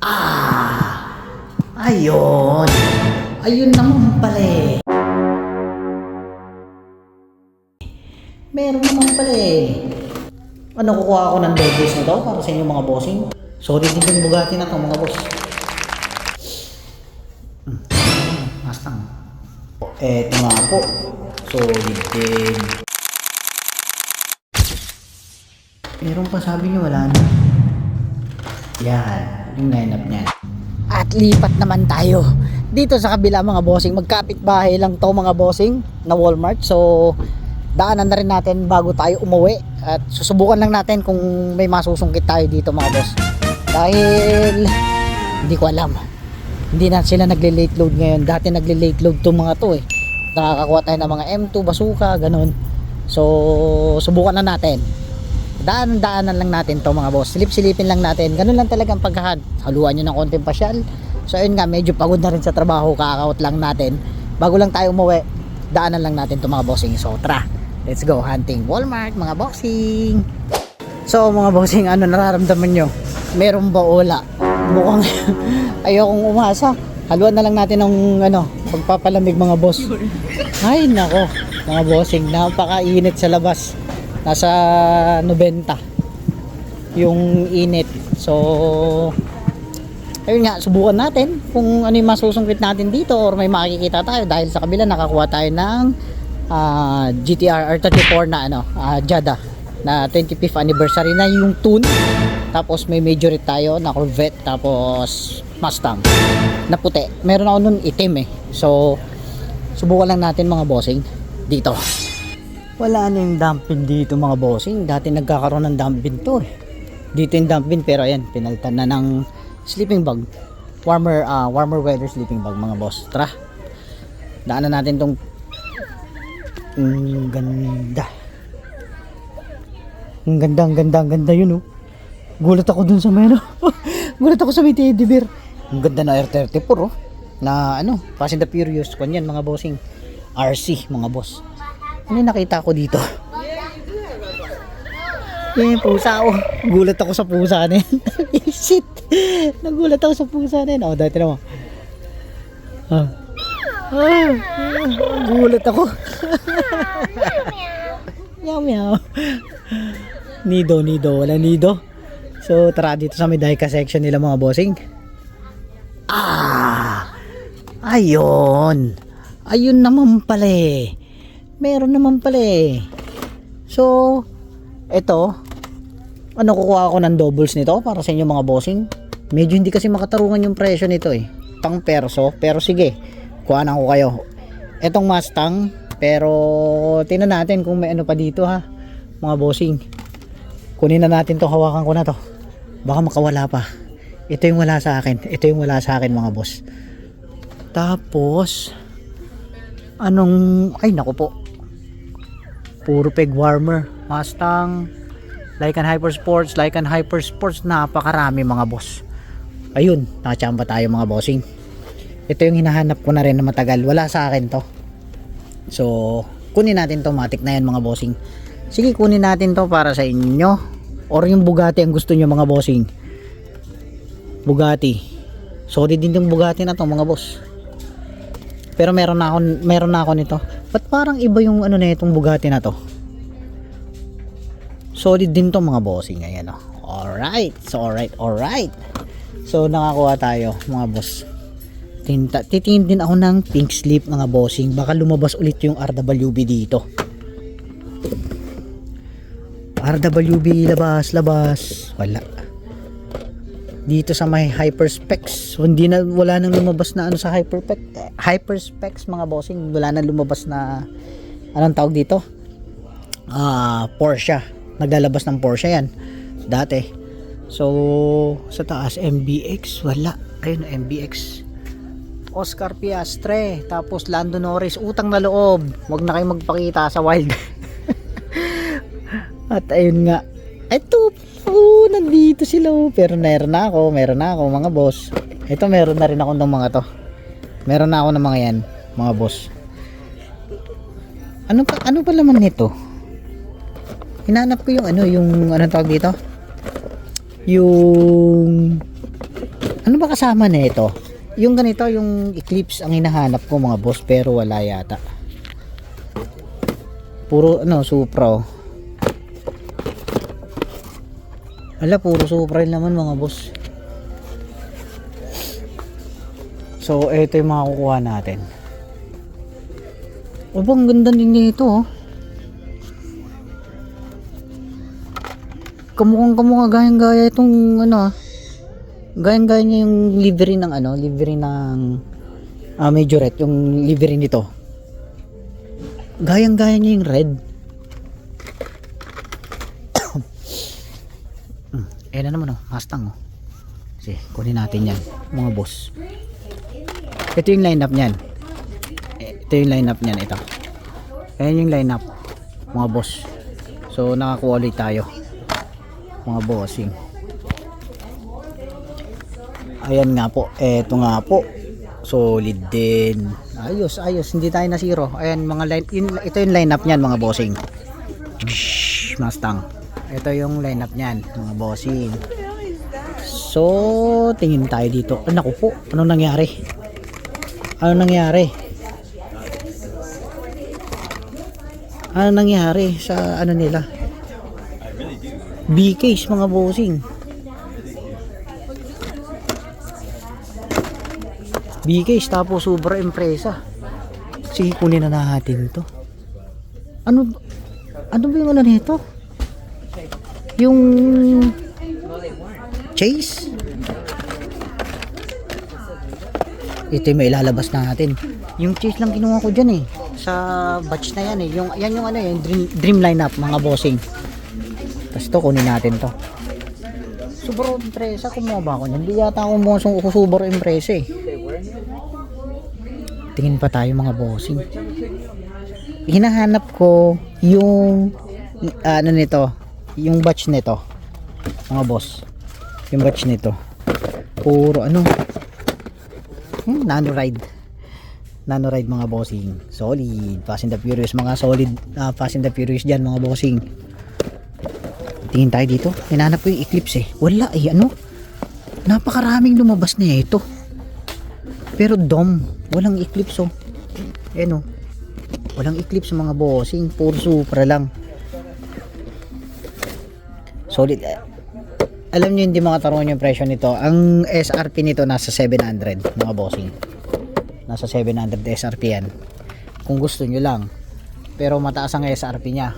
Ah, ayun. Ayun naman pala eh. Meron naman pala eh. Ano, kukuha ako ng doubles na to para sa inyo mga bossing. Sorry din yung Bugatti na to mga boss. Mustang. Eto nga po. Solid din. Meron pa, sabi nyo wala na. Yan, yung lineup niyan. At lipat naman tayo dito sa kabila mga bossing. Magkapit bahay lang to mga bossing na Walmart. So daanan na rin natin bago tayo umuwi. At susubukan lang natin kung may masusungkit tayo dito mga boss. Dahil hindi ko alam, hindi na sila nagle-late load ngayon. Dati nagle-late load to mga to eh. Nakakakuha tayo ng mga M2, bazooka, ganun. So subukan na natin. Daanan lang natin to mga boss. Silip-silipin lang natin. Ganun lang talaga ang pagkahad. Haluan nyo ng konting pasyal. So ayun nga, medyo pagod na rin sa trabaho. Kakakaut lang natin. Bago lang tayo umuwi, daanan lang natin to mga bossing. So tara, let's go hunting Walmart mga bossing. So mga bossing, ano nararamdaman nyo? Meron ba wala? Mukhang ayokong umasa. Haluan na lang natin ng pagpapalamig mga boss. Ay nako mga bossing, napakainit sa labas. Nasa 90 yung init. So ayun nga, subukan natin kung ano yung masusungkit natin dito or may makikita tayo. Dahil sa kabila nakakuha tayo ng GTR R34 na Jada na 25th anniversary na yung tune. Tapos may majority tayo na Corvette, tapos Mustang na puti. Meron ako nun itim eh. So subukan lang natin mga bossing dito. Wala na yung dumpin dito mga bossing. Dati nagkakaroon ng dumpin to eh. Dito yung dumpin, pero ayan, pinalitan na ng sleeping bag. Warmer weather sleeping bag mga boss. Tara, daanan natin tong ganda. Ang ganda yun oh. Gulat ako dun sa meno. Gulat ako sa may teddy bear. Ang ganda na R34 oh. Na Fast and the Furious kanyan mga bossing. RC mga boss. Ano nakita ko dito? Yung pusa oh. Gulat ako sa pusa na yun. Shit. Nagulat ako sa pusa na yun. Oh, dati naman. Gulat ako. Meow meow. Nido. Wala nido. So tara dito sa may Daika section nila mga bossing. Ayun. Ayun naman pala eh. Meron naman pala eh. So eto, kukuha ako ng doubles nito para sa inyo mga bossing. Medyo hindi kasi makatarungan yung presyo nito eh. Pang perso, pero sige, kuhanan ko kayo. Etong Mustang, pero tingnan natin kung may pa dito ha, mga bossing. Kunin na natin to, hawakan ko na to. Baka makawala pa. Ito yung wala sa akin. Ito yung wala sa akin mga boss. Tapos ay naku po. Puro peg warmer. Mustang, Lycan Hypersports, napakarami mga boss. Ayun, nakachamba tayo mga bossing. Ito yung hinahanap ko na rin na matagal. Wala sa akin to. So, kunin natin to, matik na yan mga bossing. Sige, kunin natin to para sa inyo. Or yung Bugatti ang gusto nyo mga bossing. Bugatti. Solid din yung Bugatti na to mga boss. Pero meron na ako nito. Ba't parang iba yung na itong Bugatti na to? Solid din to mga bossing. Ayan o. Alright. So nakakuha tayo mga boss. Titingin din ako ng pink slip mga bossing. Baka lumabas ulit yung RWB dito. RWB labas. Wala. Dito sa may Hyperspecs, wala nang lumabas na sa Hyperspecs mga bossing. Wala nang lumabas na anong tawag dito? Porsche. Naglalabas ng Porsche yan dati. So sa taas MBX, wala. Ayun MBX. Oscar Piastre, tapos Lando Norris, utang na loob. Huwag na kayo magpakita sa wild. At ayun nga, ito nandito sila. Pero meron na ako mga boss. Ito meron na rin ako ng mga to. Meron na ako ng mga yan mga boss. Ano pa laman nito? Hinanap ko yung anong tawag dito? Yung ano ba kasama na ito? Yung ganito, yung Eclipse ang hinahanap ko mga boss, pero wala yata. Puro ano, Supra oh. Ala, puro Supra naman mga boss. So, ito yung mga kukuha natin. O bang ganda din nito oh. Kamukhang gayang-gaya itong ano ah. Gayang-gaya niya yung livery ng ano, livery ng Majorette, yung livery nito. Gayang-gaya niya yung red. Ayan na naman oh, Mustang oh. Sige, kunin natin yan, mga boss. Ito yung lineup niyan. Ito yung lineup niyan, ito. Ayan yung lineup, mga boss. So, nakakuha ulit tayo, mga bossing. Ayan nga po, eto nga po. Solid din. Ayos, hindi tayo na zero. Ayan mga ito yung lineup niyan, mga bossing. Mustang. Ito yung lineup niyan, mga bossing. So, tingin tayo dito. Naku po, anong nangyari? Ano nangyari sa ano nila? BKs, mga bossing. BKs tapos Supra Impreza. Sige, kunin na natin to. Ano ba yung ano nito? Yung Chase? Ito yung may ilalabas natin. Yung Chase lang kinuha ko dyan eh. Sa batch na yan eh. Yan yung ano eh, dream lineup, mga bossing. Tapos to, kunin natin to. Subaru Impreza, kumuha ba ako niyan? Hindi yata ako kumuha sa Subaru Impreza eh. Tingin pa tayo, mga bossing. Hinahanap ko yung ano nito, yung batch nito, mga boss. Yung batch nito. Puro ano, Nanoride, mga bossing. Solid Fast and the Furious, mga solid Fast and the Furious dyan, mga bossing. Tingin tayo dito. Hinahanap ko yung Eclipse eh. Wala eh, ano, napakaraming lumabas na ito. Pero Dom, walang Eclipse oh. Ayan oh, walang Eclipse, mga bossing. Puro Supra lang. Solid. Alam nyo, hindi makataroon yung presyo nito. Ang SRP nito nasa 700, mga bossing. Nasa 700 SRP yan, kung gusto nyo lang. Pero mataas ang SRP nya.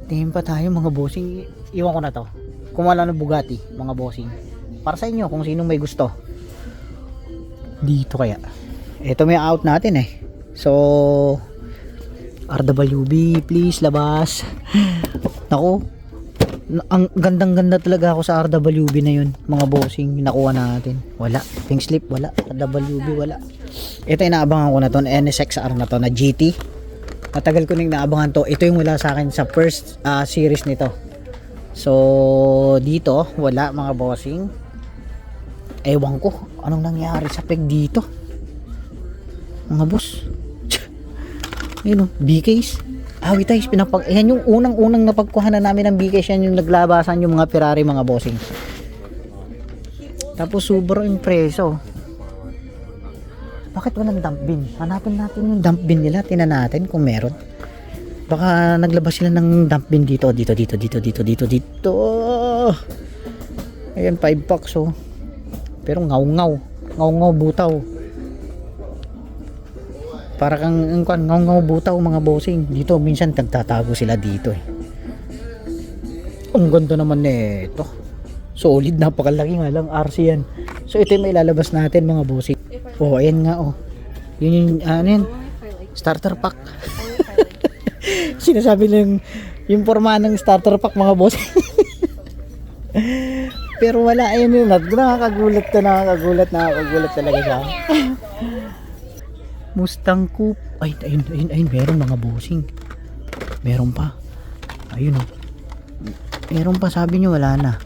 Tingin pa tayo, mga bossing. Iwan ko na to. Kung wala na Bugatti, mga bossing. Para sa inyo, kung sinong may gusto. Dito kaya. Ito may out natin eh. So, RWB, please, labas. Naku, ang gandang-ganda talaga ako sa RWB na yun, mga bossing. Nakuha natin. Wala. Pink slip, wala. RWB, wala. Ito yung naabangan ko na to, NSXR na to, na GT. Matagal ko nang naabangan to. Ito yung wala sa akin sa first series nito. So, dito, wala, mga bossing. Ewan ko, anong nangyari sa peg dito, mga boss. Ayun o, BKs. Tayo, yan yung unang napagkuhanan namin ng BKs. Yan yung naglabasan yung mga Ferrari, mga bossing. Tapos Subaru Impreza. Bakit walang dump bin? Hanapin natin yung dump bin nila. Tingnan natin kung meron. Baka naglabas sila ng dump bin dito. Dito. Ayan, 5 packs oh. Pero ngaw butaw. Para kang ngaw butaw, mga bossing. Dito minsan nagtatago sila dito eh. Ang ganda naman nito. Solid, napakalaki nga lang, RC yan. So ito yung mailalabas natin, mga bossing. Oh, ayan nga oh. Yun yung ano yan, starter pack. Sinasabi lang yung forma ng starter pack, mga bossing. Pero wala, ayun yun. Nakakagulat talaga siya. Mustang Coupe. Ayun, meron, mga bossing. Meron pa. Ayun oh. Meron pa, sabi nyo wala na.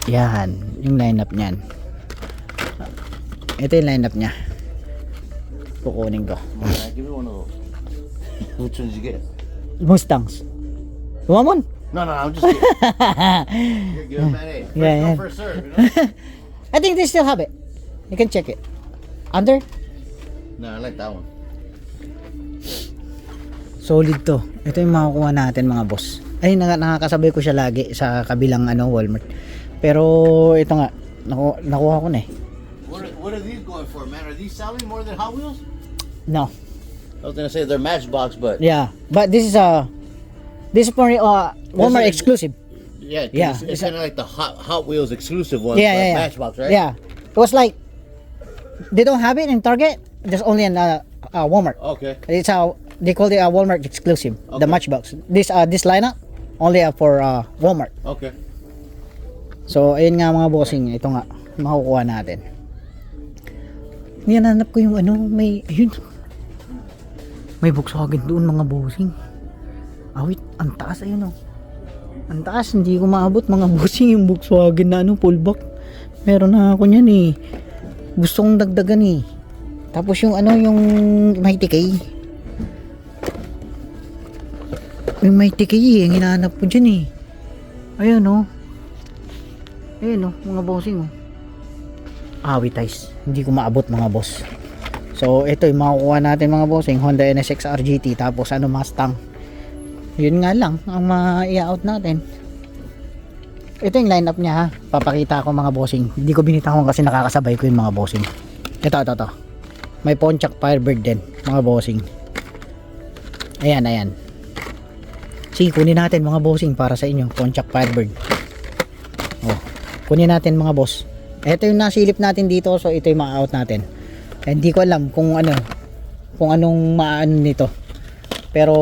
Yan, yung lineup niyan. Ito yung lineup niya. Kukunin ko. Give me one of those. Which one did you get? Mustangs. Lumamon. No, I'm just kidding. You're a bad A. Yeah. First serve, you know? I think they still have it. You can check it. Under? No, I like that one. Solid to. Ito yung makukuha natin mga boss. Ay, nakakasabay ko siya lagi sa kabilang Walmart. Pero ito nga, nakuha ko na eh. What are these going for, man? Are these selling more than Hot Wheels? No. I was gonna say they're Matchbox, but Yeah, but this is for Walmart This is- exclusive. yeah, Yeah, it's kind of like the Hot Wheels exclusive one. Yeah, but yeah, yeah. Matchbox, right? Yeah. It was like they don't have it in Target, just only in Walmart. Okay. It's they call it a Walmart exclusive, the Okay. Matchbox. This lineup only for Walmart. Okay. So ayun nga mga bossing, ito nga makukuha natin. Niyananap ko yung may yun. May Volkswagen doon mga bossing. Wait, ang taas ayun oh. Ang taas, hindi ko maabot mga bossing yung Volkswagen na pullback. Meron na ako niyan eh. Gusto kong dagdagan eh. Tapos yung yung may tikay. Yung may tikay ang hinahanap ko dyan eh. Ayun oh. Ayun oh, mga bossing oh. Wait guys, hindi ko maabot mga boss. So ito yung makukuha natin mga bossing, Honda NSX RGT, tapos Mustang. Yun nga lang ang ma-i-out natin. Ito yung lineup niya ha. Papakita ko mga bossing. Hindi ko binitawan kasi nakakasabay ko yung mga bossing. Ito. May Pontiac Firebird din mga bossing. Ayan. Sige, kunin natin mga bossing para sa inyo, Pontiac Firebird. Oh, kunin natin mga boss. Ito yung nasilip natin dito, so ito yung ma-out natin. Hindi ko alam kung anong maano nito. Pero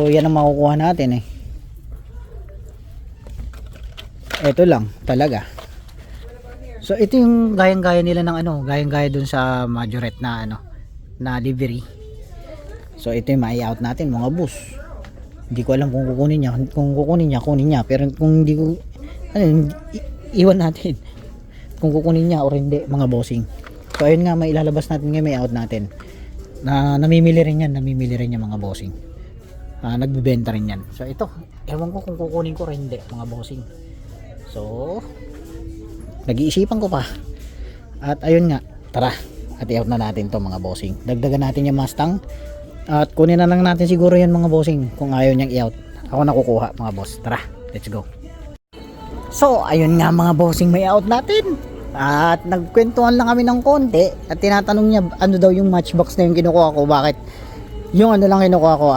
yan ang makukuha natin eh. Ito lang talaga. So ito yung gayang-gaya nila ng gayang-gaya dun sa majorette na na livery. So ito yung ma-out natin mga boss. Hindi ko alam kung kukunin niya. Kung kukunin niya. Pero kung hindi ko iwan natin. Kung kukunin niya o hindi mga bossing. So ayun nga, may ilalabas natin ngayon, may out natin. Namimili rin yan mga bossing. Nagbebenta rin yan. So ito, ewan ko kung kukunin ko rin hindi mga bossing. So nag-iisipan ko pa. At ayun nga, tara, at i-out na natin to mga bossing. Dagdagan natin yung Mustang. At kunin na lang natin siguro yan mga bossing kung ayaw niyang i-out. Ako nakukuha mga boss. Tara, let's go. So ayun nga mga bossing, may out natin. At nagkwentuhan lang kami ng konti. At tinatanong niya ano daw yung Matchbox na yung kinukuha ko. Bakit yung lang kinukuha ko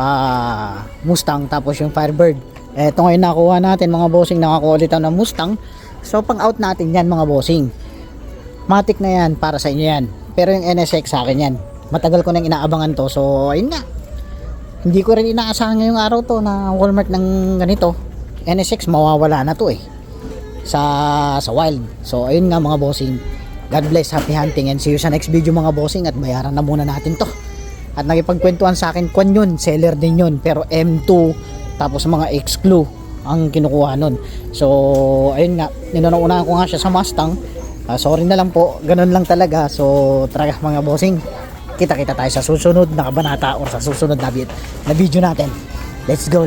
Mustang, tapos yung Firebird. Eto ngayon nakuha natin mga bossing. Nakakuha ulit ng Mustang. So pang out natin yan mga bossing. Matic na yan, para sa inyo yan. Pero yung NSX sa akin yan. Matagal ko nang inaabangan to. So ayun nga, hindi ko rin inaasahan ngayong araw to na Walmart ng ganito. NSX mawawala na to eh sa wild. So ayun nga mga bossing, God bless, happy hunting, and see you sa next video mga bossing. At bayaran na muna natin to. At nakipagkwentuhan sa akin, kwan yun, seller din yun, pero M2 tapos mga exclu ang kinukuha nun. So ayun nga, ninuunahan ko nga siya sa Mustang. Sorry na lang po, ganun lang talaga. So tara mga bossing, kita tayo sa susunod na kabanata or sa susunod na video natin. Let's go.